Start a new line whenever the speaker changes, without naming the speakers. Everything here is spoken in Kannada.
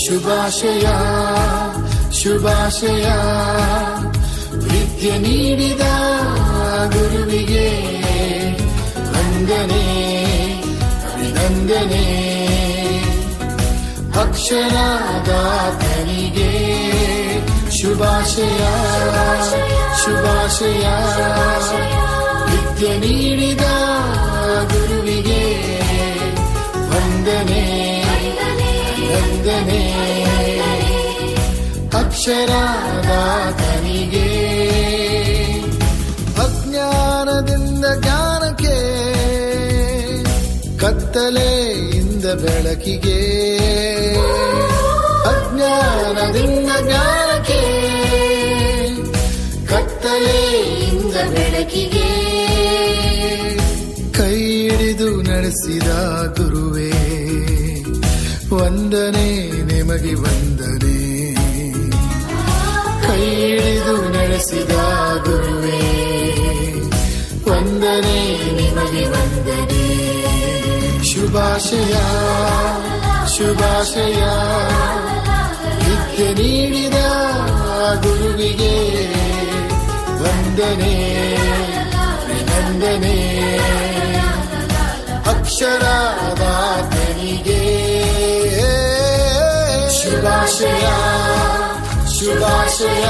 ಶುಭಾಶಯ ಶುಭಾಶಯ ವಿದ್ಯೆ ನೀಡಿದ ಗುರುವಿಗೆ ವಂದನೆ ಅಭಿನಂದನೆ. ಅಕ್ಷರದಾತನಿಗೆ ಶುಭಾಶಯ ಶುಭಾಶಯ ವಿದ್ಯೆ ನೀಡಿದ ಗುರುವಿಗೆ ವಂದನೆ ವಂದನೆ. ಅಕ್ಷರದಾತನಿಗೆ ಅಜ್ಞಾನದಿಂದ ಜ್ಞಾನಕ್ಕೆ ಕತ್ತಲೆಯಿಂದ ಬೆಳಕಿಗೆ ಅಜ್ಞಾನದಿಂದ ಜ್ಞಾನಕ್ಕೆ ಕತ್ತಲೆಯಿಂದ ಬೆಳಕಿಗೆ ಕೈ ಹಿಡಿದು ನಡೆಸಿದ ಗುರುವೇ ವಂದನೆ ನಿಮಗೆ ವಂದನೆ. ಕೈ ಹಿಡಿದು ನಡೆಸಿದ ಗುರುವೇ ವಂದನೆ ನಿಮಗೆ ವಂದನೆ. ಶುಭಾಶಯ ಶುಭಾಶಯ ವಿದ್ಯೆ ನೀಡಿದ ಗುರುವಿಗೆ ವಂದನೆ ಅಭಿನಂದನೆ. ಅಕ್ಷರದಾತನಿಗೆ ಶುಭಾಶಯ ಶುಭಾಶಯ